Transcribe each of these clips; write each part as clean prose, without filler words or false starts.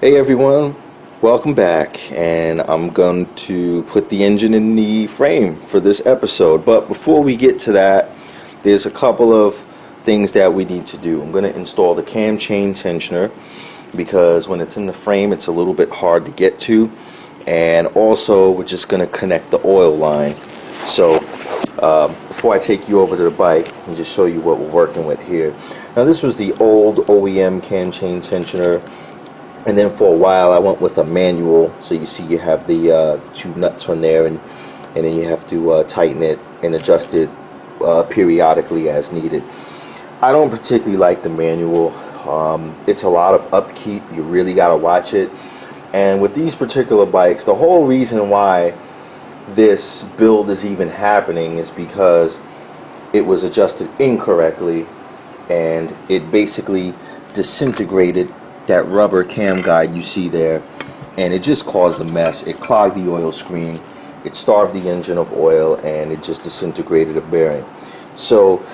Hey everyone, welcome back, and I'm going to put the engine in the frame for this episode. But before we get to that, there's a couple of things that we need to do. I'm going to install the cam chain tensioner because when it's in the frame it's a little bit hard to get to, and also we're just going to connect the oil line. So before I take you over to the bike and just show you what we're working with here. Now this was the old OEM cam chain tensioner. And then for a while I went with a manual, so you see you have the two nuts on there, and then you have to tighten it and adjust it periodically as needed. I don't particularly like the manual. It's a lot of upkeep. You really got to watch it. And with these particular bikes, the whole reason why this build is even happening is because it was adjusted incorrectly, and it basically disintegrated that rubber cam guide you see there, and it just caused a mess. It clogged the oil screen, it starved the engine of oil, and it just disintegrated a bearing. So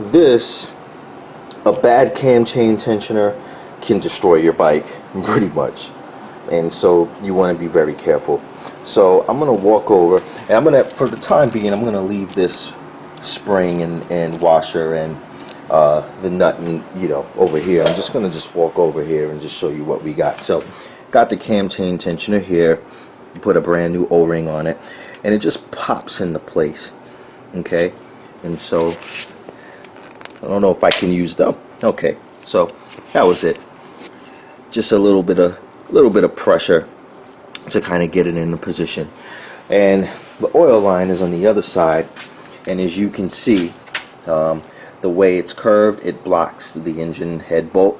a bad cam chain tensioner can destroy your bike pretty much, and so you want to be very careful. So I'm going to walk over, and I'm going to, for the time being, I'm going to leave this spring and washer and the nut and over here. I'm just going to just walk over here and just show you what we got. So got the cam chain tensioner here. You put a brand new O-ring on it, and it just pops into place. Okay, and so I don't know if I can use them. Okay, so that was it. Just a little bit of pressure to kind of get it in the position, and the oil line is on the other side, and as you can see, the way it's curved, it blocks the engine head bolt,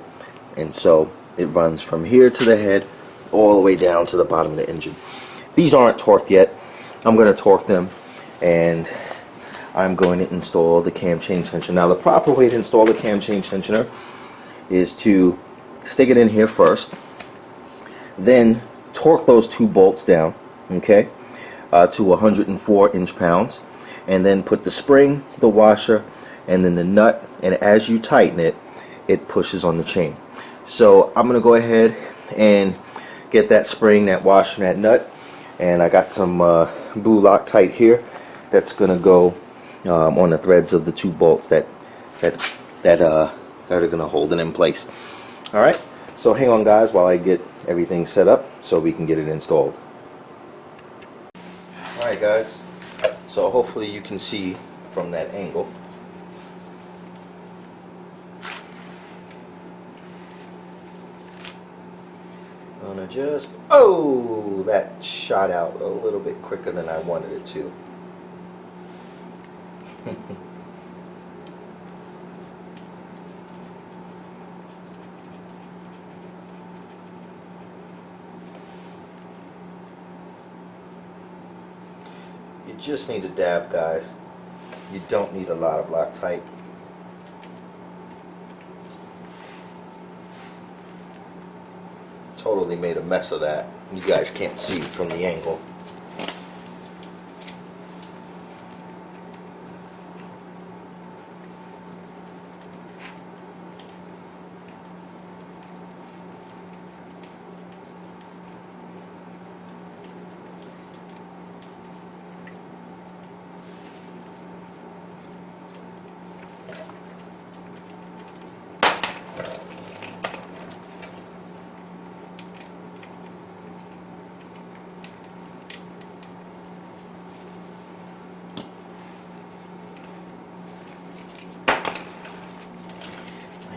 and so it runs from here to the head all the way down to the bottom of the engine. These aren't torqued yet. I'm going to torque them, and I'm going to install the cam chain tensioner. Now the proper way to install the cam chain tensioner is to stick it in here first, then torque those two bolts down, okay, to 104 inch-pounds, and then put the spring, the washer, and then the nut, and as you tighten it, it pushes on the chain. So I'm gonna go ahead and get that spring, that washer, and that nut, and I got some blue Loctite here that's gonna go on the threads of the two bolts that are gonna hold it in place. All right, so hang on guys while I get everything set up so we can get it installed. All right guys, so hopefully you can see from that angle. Oh, that shot out a little bit quicker than I wanted it to. You just need a dab, guys. You don't need a lot of Loctite. Totally made a mess of that. You guys can't see from the angle.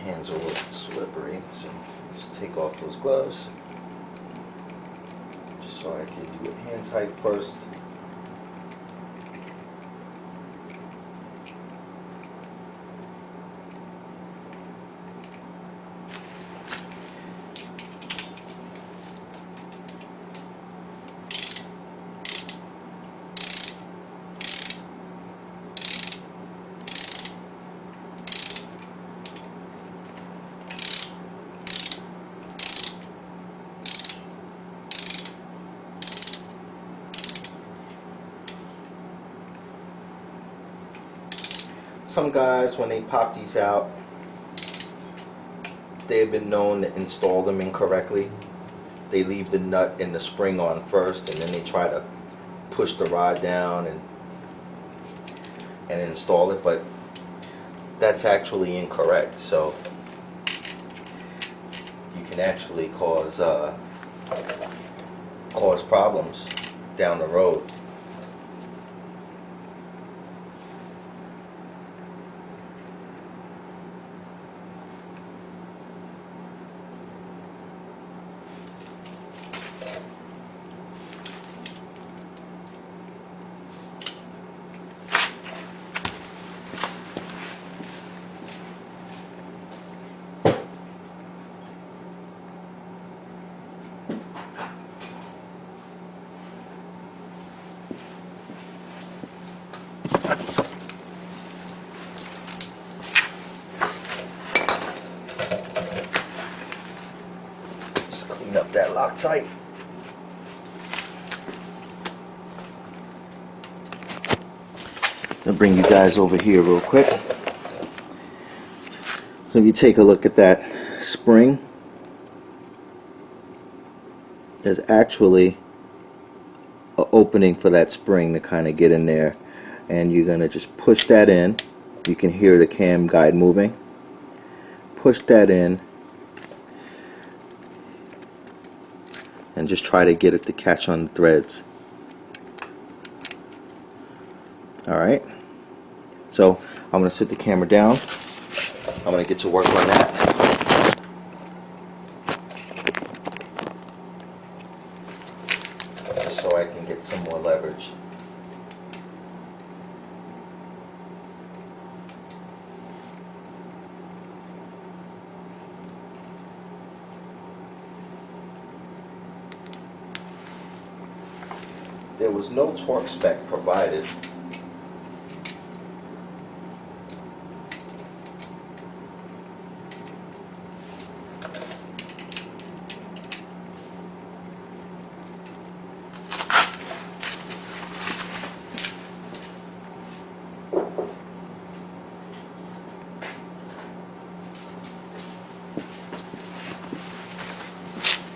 Hands are a little slippery, so just take off those gloves just so I can do it hand tight first. Some guys, when they pop these out, they've been known to install them incorrectly. they leave the nut and the spring on first, and then they try to push the rod down and install it, but that's actually incorrect. So you can actually cause problems down the road. Clean up that Loctite. I'll bring you guys over here real quick. So if you take a look at that spring, there's actually an opening for that spring to kind of get in there, and you're going to just push that in. You can hear the cam guide moving. Push that in and just try to get it to catch on the threads. Alright, so I'm going to sit the camera down. I'm going to get to work on that. Just so I can get some more leverage. There was no torque spec provided.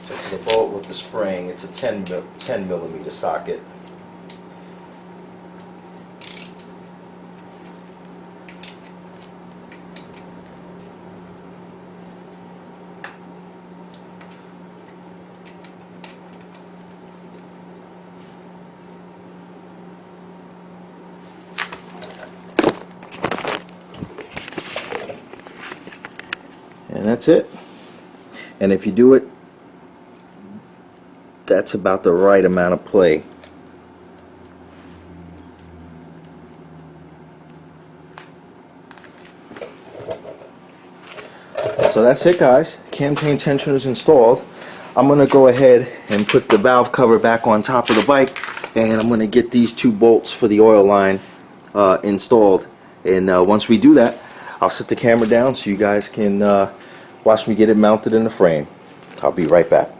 So for the bolt with the spring, it's a 10 millimeter socket. And that's it. And if you do it, that's about the right amount of play. So that's it, guys. Cam chain tensioner is installed. I'm going to go ahead and put the valve cover back on top of the bike, and I'm going to get these two bolts for the oil line installed. And once we do that, I'll set the camera down so you guys can watch me get it mounted in the frame. I'll be right back.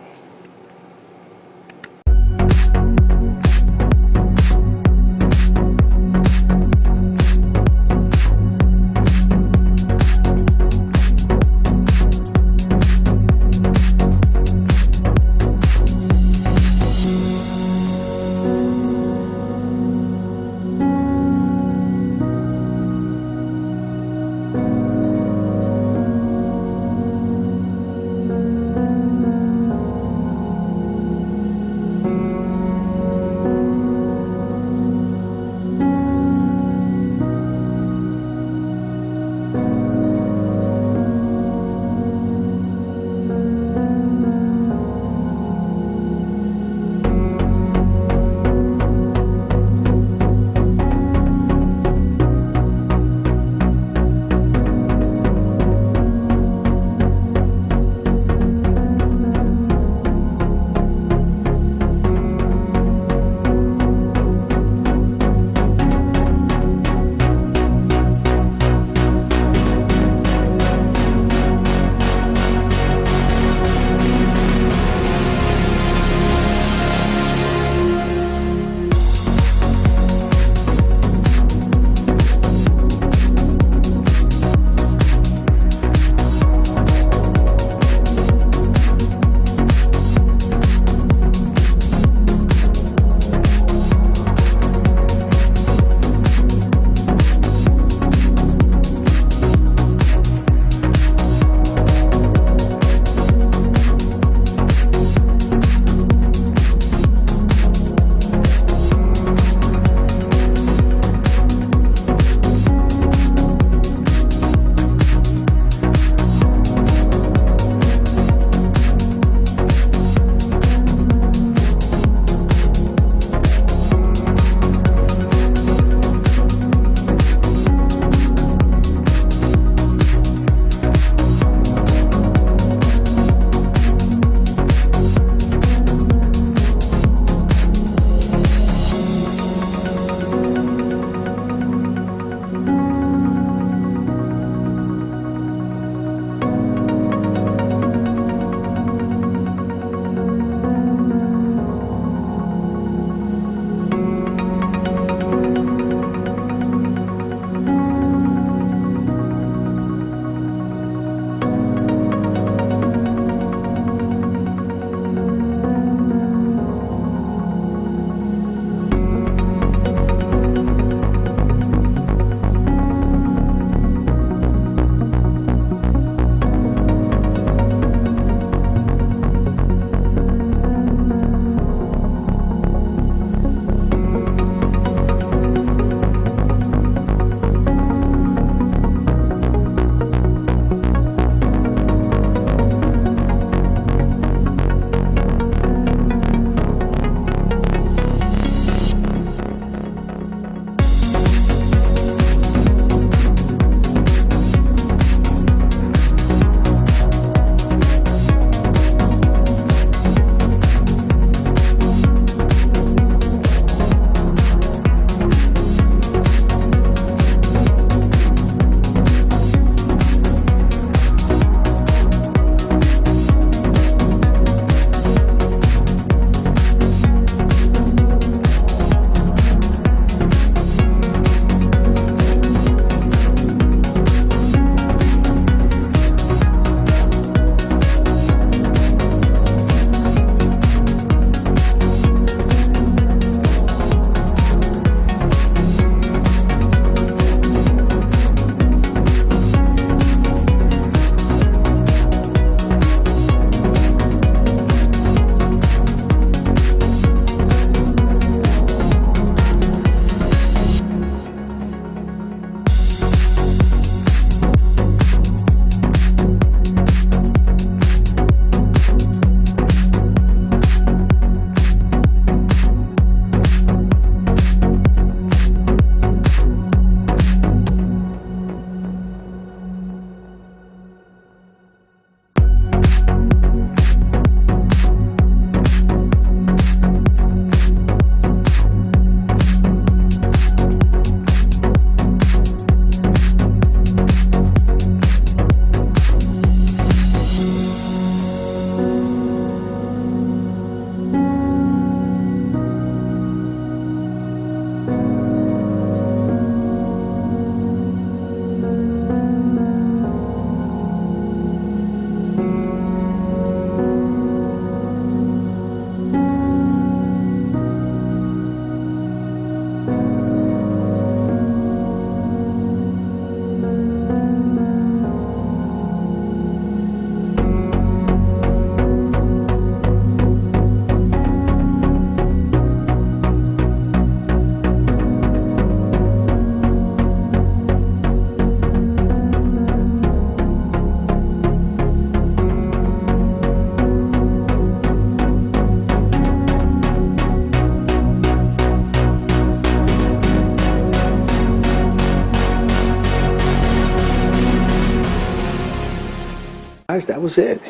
was it.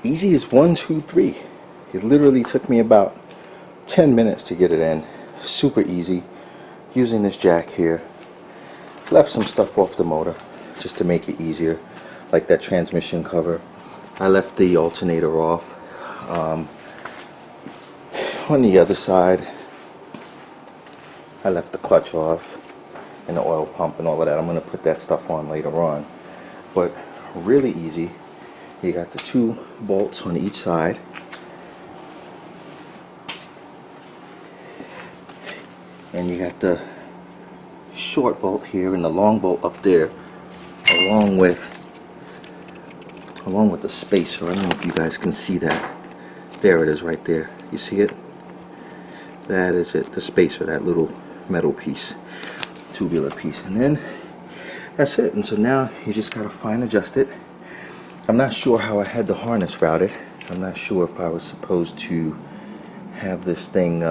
Easy as 1, 2, 3. It literally took me about 10 minutes to get it in. Super easy. Using this jack here. Left some stuff off the motor just to make it easier, like that transmission cover. I left the alternator off. On the other side, I left the clutch off and the oil pump and all of that. I'm going to put that stuff on later on. But really easy. You got the 2 bolts on each side. And you got the short bolt here and the long bolt up there, along with the spacer. I don't know if you guys can see that. There it is right there. You see it? That is it, the spacer, that little metal piece, tubular piece. And then that's it. And so now you just gotta fine adjust it. I'm not sure how I had the harness routed. I'm not sure if I was supposed to have this thing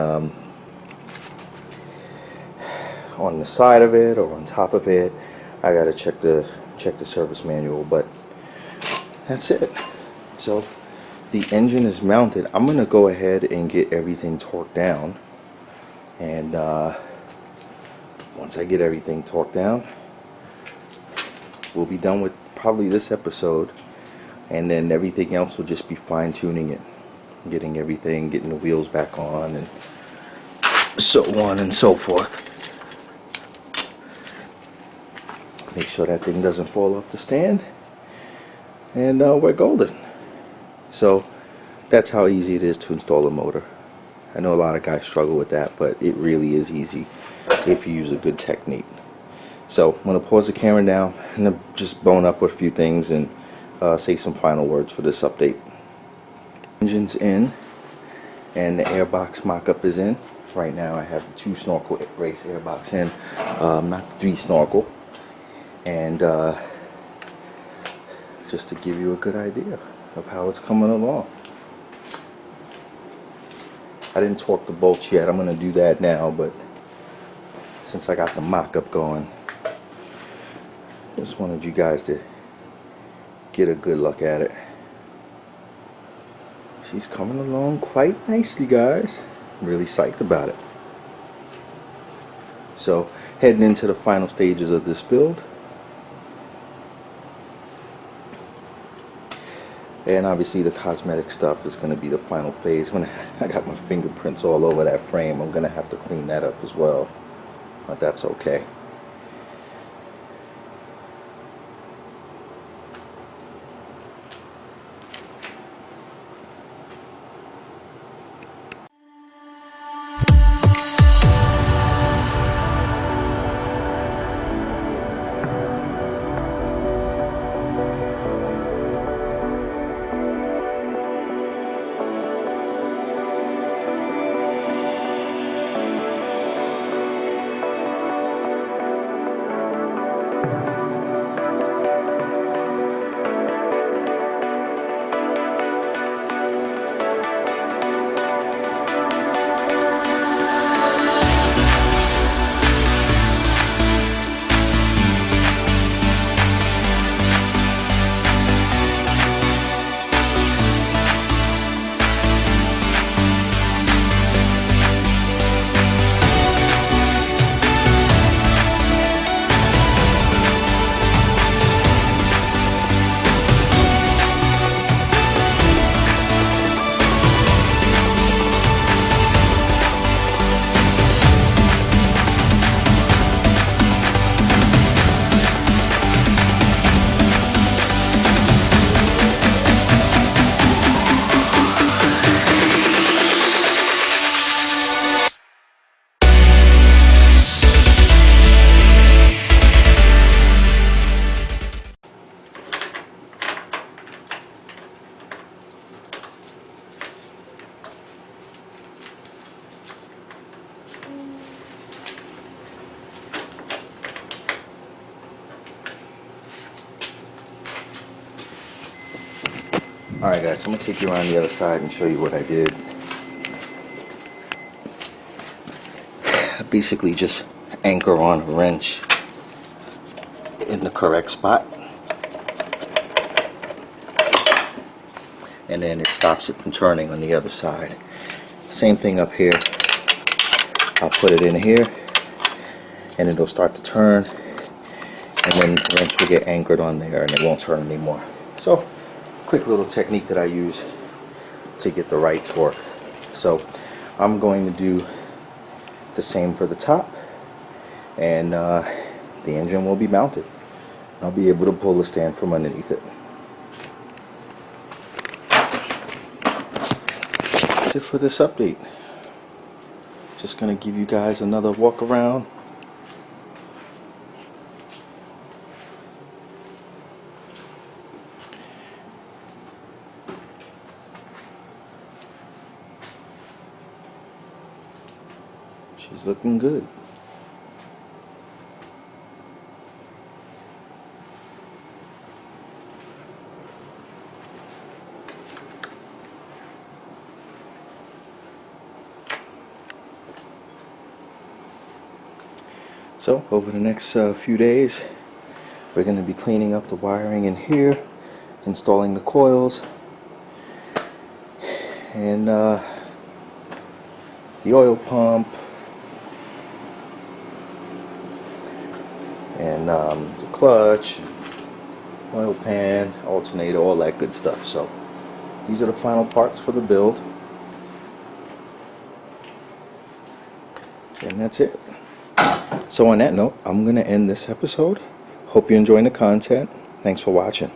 on the side of it or on top of it. I gotta check the service manual, but that's it. So the engine is mounted. I'm gonna go ahead and get everything torqued down, and once I get everything torqued down, we'll be done with probably this episode, and then everything else will just be fine-tuning it, getting the wheels back on, and so on and so forth. Make sure that thing doesn't fall off the stand, and we're golden. So that's how easy it is to install a motor. I know a lot of guys struggle with that, but it really is easy if you use a good technique. So I'm going to pause the camera now and just bone up with a few things and say some final words for this update. Engine's in and the airbox mock-up is in. Right now I have the 2 snorkel race airbox in, not the 3 snorkel. And just to give you a good idea of how it's coming along. I didn't torque the bolts yet. I'm going to do that now, but since I got the mock-up going, just wanted you guys to get a good look at it. She's coming along quite nicely, guys. I'm really psyched about it. So heading into the final stages of this build. And obviously the cosmetic stuff is going to be the final phase. When I got my fingerprints all over that frame, I'm going to have to clean that up as well. But that's okay. Alright guys, so I'm going to take you around the other side and show you what I did. I basically just anchor on a wrench in the correct spot. and then it stops it from turning on the other side. Same thing up here. I'll put it in here and it'll start to turn, and then the wrench will get anchored on there and it won't turn anymore. So quick little technique that I use to get the right torque. So I'm going to do the same for the top, and the engine will be mounted. I'll be able to pull the stand from underneath it. That's it for this update. Just gonna give you guys another walk around. She's looking good. So over the next few days, we're going to be cleaning up the wiring in here, installing the coils, and the oil pump, and the clutch, oil pan, alternator, all that good stuff. So these are the final parts for the build, and that's it. So on that note, I'm going to end this episode. Hope you're enjoying the content. Thanks for watching.